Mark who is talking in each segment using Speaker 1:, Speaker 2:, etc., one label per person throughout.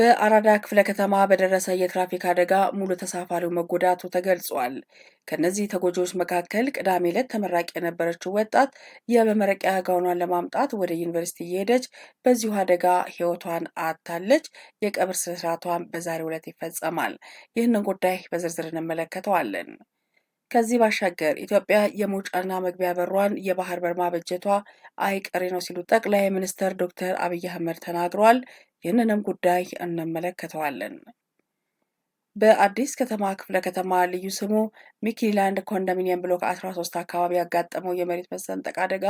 Speaker 1: በአራዳ ክፍለ ከተማ በደረሰ የትራፊክ አደጋ ሙሉ ተሳፋሪው መጎዳቱ ተገልጿል። ከነዚህ ተጎጂዎች መካከል ቅዳሜ ዕለት ተመራቂ የነበረችው ወጣት የመመረቂያ ጋውኗን ለማምጣት ወደ ዩኒቨርሲቲ እየሄደች በዚሁ አደጋ ሕይወቷን አጥታለች። የቀብር ስነስርዓቷን በዛሬው ዕለት ይፈጸማል። ይህንን ጉዳይ በዝርዝር እንመለከተዋለን። ከዚህ ባሻገር ኢትዮጵያ የመውጫና መግቢያ በሯን የባህር በር ማበጀቷ አይቀሬ ነው ሲሉ ጠቅላይ ሚኒስትር ዶክተር አብይ አህመድ ተናግረዋል። ይህንንም ጉዳይ እንመለከተዋለን። በአዲስ ከተማ ክፍለ ከተማ ልዩ ስሙ ሚኪላንድ ኮንዶሚኒየም ብሎክ 13 አካባቢ ያጋጠመው የመሬት መሰንጠቅ አደጋ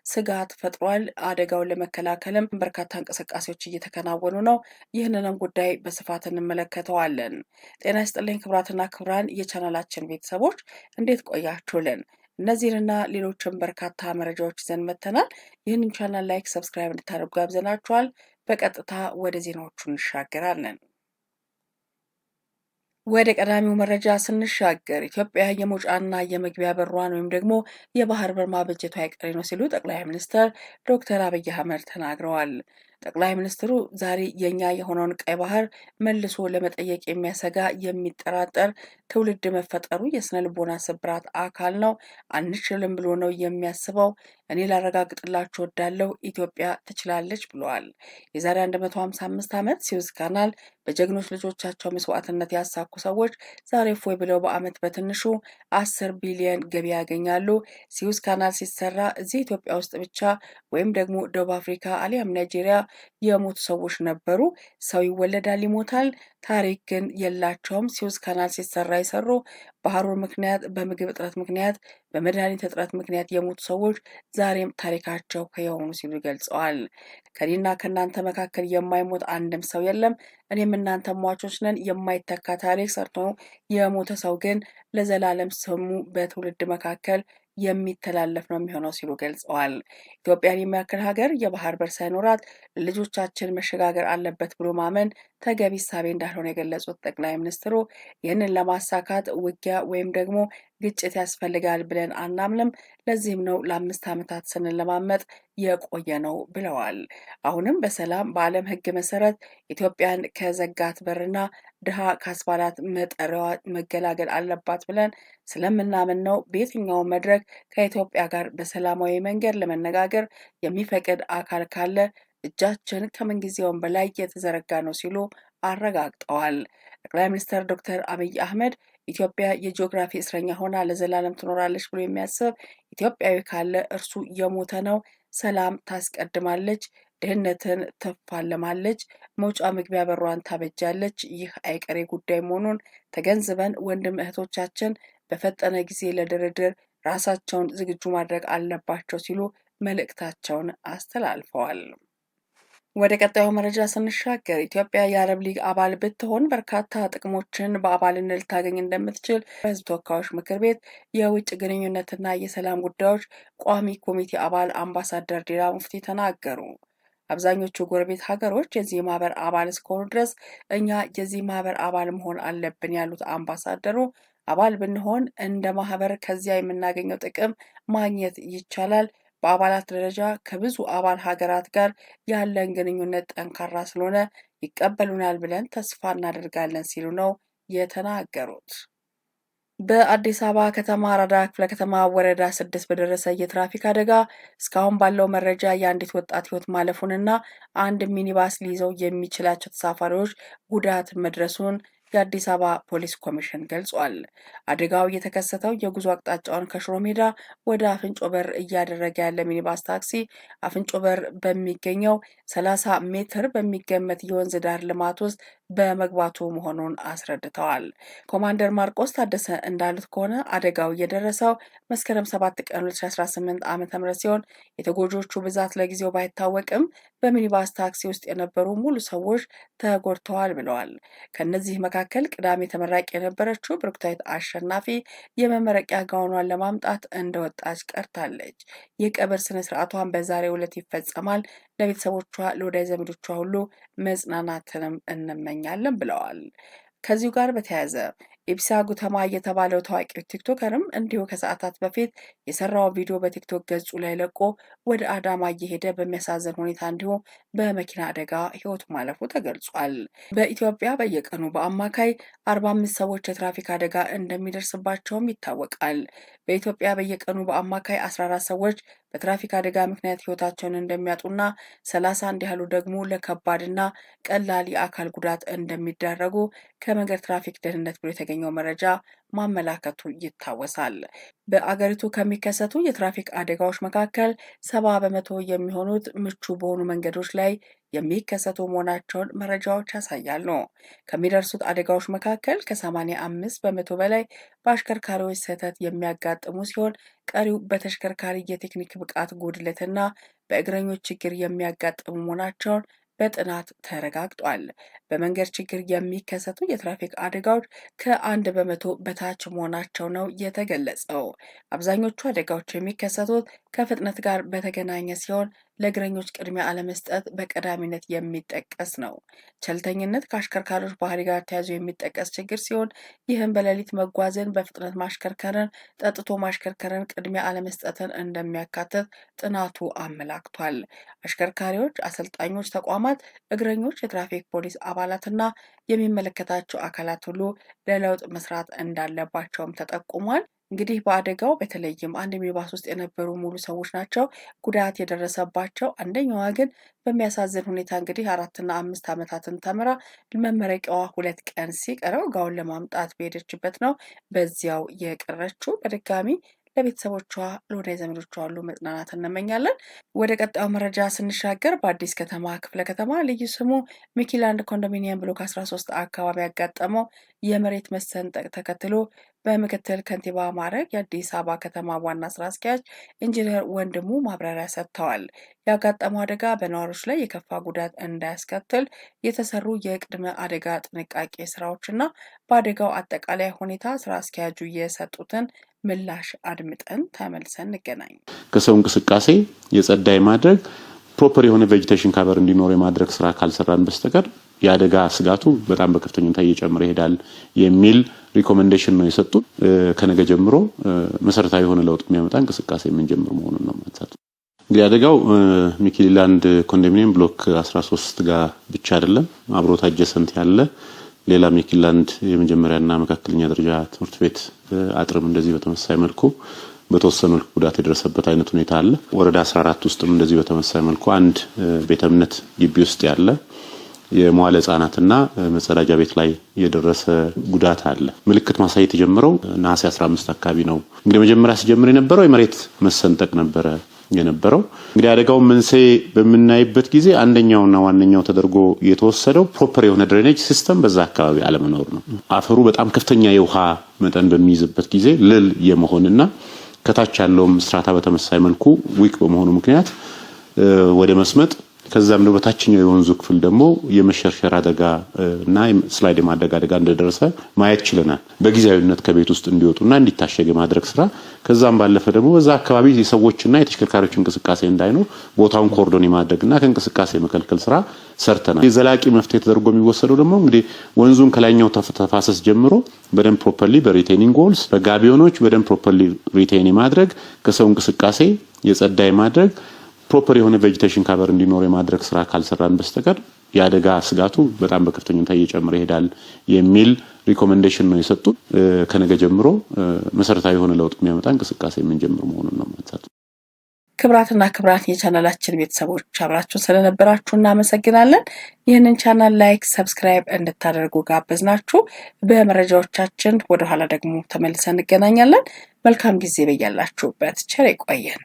Speaker 1: ስጋት ፈጥሯል። አደጋውን ለመከላከልም በርካታ እንቅስቃሴዎች እየተከናወኑ ነው። ይህንንም ጉዳይ በስፋት እንመለከተዋለን። ጤና ይስጥልኝ ክቡራትና ክቡራን የቻናላችን ቤተሰቦች እንዴት ቆያችሁልን? እነዚህንና ሌሎችም በርካታ መረጃዎች ይዘን መጥተናል። ይህንን ቻናል ላይክ፣ ሰብስክራይብ እንድታደርጉ ጋብዘናችኋል። በቀጥታ ወደ ዜናዎቹ እንሻገራለን። ወደ ቀዳሚው መረጃ ስንሻገር ኢትዮጵያ የመውጫና የመግቢያ በሯን ወይም ደግሞ የባህር በር ማበጀቷ አይቀሬ ነው ሲሉ ጠቅላይ ሚኒስትር ዶክተር አብይ አህመድ ተናግረዋል። ጠቅላይ ሚኒስትሩ ዛሬ የኛ የሆነውን ቀይ ባህር መልሶ ለመጠየቅ የሚያሰጋ የሚጠራጠር ትውልድ መፈጠሩ የስነ ልቦና ስብራት አካል ነው። አንችልም ብሎ ነው የሚያስበው። እኔ ላረጋግጥላችሁ ወዳለሁ ኢትዮጵያ ትችላለች ብለዋል። የዛሬ 155 ዓመት ስዊዝ ካናል በጀግኖች ልጆቻቸው መስዋዕትነት ያሳኩ ሰዎች ዛሬ ፎይ ብለው በዓመት በትንሹ 10 ቢሊዮን ገቢ ያገኛሉ። ስዊዝ ካናል ሲሰራ እዚህ ኢትዮጵያ ውስጥ ብቻ ወይም ደግሞ ደቡብ አፍሪካ አሊያም ናይጄሪያ የሞቱ ሰዎች ነበሩ። ሰው ይወለዳል፣ ይሞታል። ታሪክ ግን የላቸውም። ስዊዝ ካናል ሲሰራ የሰሩ ባህሩ ምክንያት፣ በምግብ እጥረት ምክንያት፣ በመድኃኒት እጥረት ምክንያት የሞቱ ሰዎች ዛሬም ታሪካቸው ከየሆኑ ሲሉ ገልጸዋል። ከኔና ከእናንተ መካከል የማይሞት አንድም ሰው የለም። እኔም እናንተ ሟቾች ነን። የማይተካ ታሪክ ሰርቶ የሞተ ሰው ግን ለዘላለም ስሙ በትውልድ መካከል የሚተላለፍ ነው የሚሆነው ሲሉ ገልጸዋል። ኢትዮጵያን የሚያክል ሀገር የባህር በር ሳይኖራት ልጆቻችን መሸጋገር አለበት ብሎ ማመን ተገቢ እሳቤ እንዳልሆነ የገለጹት ጠቅላይ ሚኒስትሩ ይህንን ለማሳካት ውጊያ ወይም ደግሞ ግጭት ያስፈልጋል ብለን አናምንም። ለዚህም ነው ለ5 ዓመታት ስንለማመጥ የቆየ ነው ብለዋል። አሁንም በሰላም በዓለም ሕግ መሰረት ኢትዮጵያን ከዘጋት በርና ድሃ ካስባላት መጠሪያዋ መገላገል አለባት ብለን ስለምናምን ነው። በየትኛው መድረክ ከኢትዮጵያ ጋር በሰላማዊ መንገድ ለመነጋገር የሚፈቅድ አካል ካለ እጃችን ከምንጊዜውም በላይ የተዘረጋ ነው ሲሉ አረጋግጠዋል። ጠቅላይ ሚኒስትር ዶክተር አብይ አህመድ ኢትዮጵያ የጂኦግራፊ እስረኛ ሆና ለዘላለም ትኖራለች ብሎ የሚያስብ ኢትዮጵያዊ ካለ እርሱ የሞተ ነው። ሰላም ታስቀድማለች፣ ድህነትን ትፋለማለች፣ መውጫ መግቢያ በሯን ታበጃለች። ይህ አይቀሬ ጉዳይ መሆኑን ተገንዝበን ወንድም እህቶቻችን በፈጠነ ጊዜ ለድርድር ራሳቸውን ዝግጁ ማድረግ አለባቸው ሲሉ መልእክታቸውን አስተላልፈዋል። ወደ ቀጣዩ መረጃ ስንሻገር ኢትዮጵያ የአረብ ሊግ አባል ብትሆን በርካታ ጥቅሞችን በአባልነት ልታገኝ እንደምትችል በሕዝብ ተወካዮች ምክር ቤት የውጭ ግንኙነትና የሰላም ጉዳዮች ቋሚ ኮሚቴ አባል አምባሳደር ዲና ሙፍቲ ተናገሩ። አብዛኞቹ ጎረቤት ሀገሮች የዚህ ማህበር አባል እስከሆኑ ድረስ እኛ የዚህ ማህበር አባል መሆን አለብን ያሉት አምባሳደሩ አባል ብንሆን እንደ ማህበር ከዚያ የምናገኘው ጥቅም ማግኘት ይቻላል። በአባላት ደረጃ ከብዙ አባል ሀገራት ጋር ያለን ግንኙነት ጠንካራ ስለሆነ ይቀበሉናል ብለን ተስፋ እናደርጋለን ሲሉ ነው የተናገሩት። በአዲስ አበባ ከተማ አራዳ ክፍለ ከተማ ወረዳ 6 በደረሰ የትራፊክ አደጋ እስካሁን ባለው መረጃ የአንዲት ወጣት ሕይወት ማለፉንና አንድ ሚኒባስ ሊይዘው የሚችላቸው ተሳፋሪዎች ጉዳት መድረሱን የአዲስ አበባ ፖሊስ ኮሚሽን ገልጿል። አደጋው የተከሰተው የጉዞ አቅጣጫውን ከሽሮ ሜዳ ወደ አፍንጮ በር እያደረገ ያለ ሚኒባስ ታክሲ አፍንጮ በር በሚገኘው 30 ሜትር በሚገመት የወንዝ ዳር ልማት ውስጥ በመግባቱ መሆኑን አስረድተዋል። ኮማንደር ማርቆስ ታደሰ እንዳሉት ከሆነ አደጋው የደረሰው መስከረም 7 ቀን 2018 ዓ.ም ሲሆን የተጎጂዎቹ ብዛት ለጊዜው ባይታወቅም በሚኒባስ ታክሲ ውስጥ የነበሩ ሙሉ ሰዎች ተጎድተዋል ብለዋል። ከነዚህ መካከል ቅዳሜ ተመራቂ የነበረችው ብሩክታዊት አሸናፊ የመመረቂያ ጋውኗን ለማምጣት እንደወጣች ቀርታለች። የቀብር ስነ ስርዓቷን በዛሬው ዕለት ይፈጸማል። ለቤተሰቦቿ ለወዳጅ ዘመዶቿ ሁሉ መጽናናትንም እንመኛለን ብለዋል። ከዚሁ ጋር በተያያዘ ኢብሳ ጉተማ የተባለው ታዋቂው ቲክቶከርም እንዲሁ ከሰዓታት በፊት የሰራው ቪዲዮ በቲክቶክ ገጹ ላይ ለቆ ወደ አዳማ እየሄደ በሚያሳዝን ሁኔታ እንዲሁ በመኪና አደጋ ሕይወቱ ማለፉ ተገልጿል። በኢትዮጵያ በየቀኑ በአማካይ 45 ሰዎች የትራፊክ አደጋ እንደሚደርስባቸውም ይታወቃል። በኢትዮጵያ በየቀኑ በአማካይ 14 ሰዎች በትራፊክ አደጋ ምክንያት ሕይወታቸውን እንደሚያጡና 31 ያህሉ ደግሞ ለከባድና ቀላል የአካል ጉዳት እንደሚዳረጉ ከመንገድ ትራፊክ ደህንነት ቢሮ የተገኘው መረጃ ማመላከቱ ይታወሳል። በአገሪቱ ከሚከሰቱ የትራፊክ አደጋዎች መካከል 70 በመቶ የሚሆኑት ምቹ በሆኑ መንገዶች ላይ የሚከሰቱ መሆናቸውን መረጃዎች ያሳያሉ። ከሚደርሱት አደጋዎች መካከል ከ85 በመቶ በላይ በአሽከርካሪዎች ስህተት የሚያጋጥሙ ሲሆን ቀሪው በተሽከርካሪ የቴክኒክ ብቃት ጉድለትና በእግረኞች ችግር የሚያጋጥሙ መሆናቸውን በጥናት ተረጋግጧል። በመንገድ ችግር የሚከሰቱ የትራፊክ አደጋዎች ከ1 በመቶ በታች መሆናቸው ነው የተገለጸው። አብዛኞቹ አደጋዎች የሚከሰቱት ከፍጥነት ጋር በተገናኘ ሲሆን ለእግረኞች ቅድሚያ አለመስጠት በቀዳሚነት የሚጠቀስ ነው። ቸልተኝነት ከአሽከርካሪዎች ባህሪ ጋር ተያይዞ የሚጠቀስ ችግር ሲሆን ይህም በሌሊት መጓዝን፣ በፍጥነት ማሽከርከርን፣ ጠጥቶ ማሽከርከርን፣ ቅድሚያ አለመስጠትን እንደሚያካትት ጥናቱ አመላክቷል። አሽከርካሪዎች፣ አሰልጣኞች ተቋማት፣ እግረኞች፣ የትራፊክ ፖሊስ አባላትና የሚመለከታቸው አካላት ሁሉ ለለውጥ መስራት እንዳለባቸውም ተጠቁሟል። እንግዲህ በአደጋው በተለይም አንድ ሚኒባስ ውስጥ የነበሩ ሙሉ ሰዎች ናቸው ጉዳት የደረሰባቸው። አንደኛዋ ግን በሚያሳዝን ሁኔታ እንግዲህ 4 እና 5 ዓመታትን ተምራ መመረቂያዋ 2 ቀን ሲቀረው ጋውን ለማምጣት በሄደችበት ነው በዚያው የቀረችው። በድጋሚ ለቤተሰቦቿ ለወዳጅ ዘመዶቿ ሁሉ መጽናናት እንመኛለን። ወደ ቀጣዩ መረጃ ስንሻገር በአዲስ ከተማ ክፍለ ከተማ ልዩ ስሙ ሚኪላንድ ኮንዶሚኒየም ብሎክ 13 አካባቢ ያጋጠመው የመሬት መሰንጠቅ ተከትሎ በምክትል ከንቲባ ማዕረግ የአዲስ አበባ ከተማ ዋና ስራ አስኪያጅ ኢንጂነር ወንድሙ ማብራሪያ ሰጥተዋል። ያጋጠመው አደጋ በነዋሪዎች ላይ የከፋ ጉዳት እንዳያስከትል የተሰሩ የቅድመ አደጋ ጥንቃቄ ስራዎችና በአደጋው አጠቃላይ ሁኔታ ስራ አስኪያጁ የሰጡትን ምላሽ አድምጠን ተመልሰን እንገናኝ።
Speaker 2: ከሰው እንቅስቃሴ የጸዳ የማድረግ ፕሮፐር የሆነ ቬጂቴሽን ካቨር እንዲኖር የማድረግ ስራ ካልሰራን በስተቀር የአደጋ ስጋቱ በጣም በከፍተኛ ሁኔታ እየጨመረ ይሄዳል የሚል ሪኮሜንዴሽን ነው የሰጡት። ከነገ ጀምሮ መሰረታዊ የሆነ ለውጥ የሚያመጣ እንቅስቃሴ የምንጀምር መሆኑን ነው ማንሳት። እንግዲህ አደጋው ሚኪላንድ ኮንዶሚኒየም ብሎክ 13 ጋር ብቻ አይደለም፣ አብሮት አጀሰንት ያለ ሌላ ሚኪላንድ የመጀመሪያና መካከለኛ ደረጃ ትምህርት ቤት አጥርም እንደዚህ በተመሳሳይ መልኩ በተወሰኑ ጉዳት የደረሰበት አይነት ሁኔታ አለ። ወረዳ 14 ውስጥም እንደዚህ በተመሳሳይ መልኩ አንድ ቤተ እምነት ግቢ ውስጥ ያለ የመዋለ ህጻናትና መጸዳጃ ቤት ላይ የደረሰ ጉዳት አለ። ምልክት ማሳየት የጀመረው ነሐሴ 15 አካባቢ ነው። እንግዲህ መጀመሪያ ሲጀምር የነበረው የመሬት መሰንጠቅ ነበረ የነበረው። እንግዲህ አደጋውን መንስኤ በምናይበት ጊዜ አንደኛውና ዋነኛው ተደርጎ የተወሰደው ፕሮፐር የሆነ ድሬኔጅ ሲስተም በዛ አካባቢ አለመኖር ነው። አፈሩ በጣም ከፍተኛ የውሃ መጠን በሚይዝበት ጊዜ ልል የመሆንና ከታች ያለውም ስትራታ በተመሳሳይ መልኩ ዊክ በመሆኑ ምክንያት ወደ መስመጥ ከዛም ነው በታችኛው የወንዙ ክፍል ደግሞ የመሸርሸር አደጋ እና ስላይድ ማድረግ አደጋ እንደደረሰ ማየት ችለናል። በጊዜያዊነት ከቤት ውስጥ እንዲወጡና እንዲታሸግ ማድረግ ስራ ከዛም ባለፈ ደግሞ በዛ አካባቢ የሰዎችና የተሽከርካሪዎች እንቅስቃሴ እንዳይኖር ቦታውን ኮርዶን ማድረግና ከእንቅስቃሴ መከልከል ስራ ሰርተናል። የዘላቂ መፍትሄ ተደርጎ የሚወሰደው ደግሞ እንግዲህ ወንዙን ከላይኛው ተፋሰስ ጀምሮ በደንብ ፕሮፐርሊ በሪቴኒንግ ዎልስ በጋቢዮኖች በደንብ ፕሮፐርሊ ሪቴን ማድረግ ከሰው እንቅስቃሴ የጸዳ ማድረግ ፕሮፐር የሆነ ቬጂቴሽን ካቨር እንዲኖር የማድረግ ስራ ካልሰራን በስተቀር የአደጋ ስጋቱ በጣም በከፍተኛ ሁኔታ እየጨመረ ይሄዳል የሚል ሪኮሜንዴሽን ነው የሰጡት። ከነገ ጀምሮ መሰረታዊ የሆነ ለውጥ የሚያመጣ እንቅስቃሴ የምንጀምር መሆኑን ነው ማንሳት።
Speaker 1: ክብራትና ክብራት የቻናላችን ቤተሰቦች አብራችሁ ስለነበራችሁ እናመሰግናለን። ይህንን ቻናል ላይክ፣ ሰብስክራይብ እንድታደርጉ ጋበዝናችሁ። በመረጃዎቻችን ወደ ኋላ ደግሞ ተመልሰን እንገናኛለን። መልካም ጊዜ በያላችሁበት ቸር ይቆየን።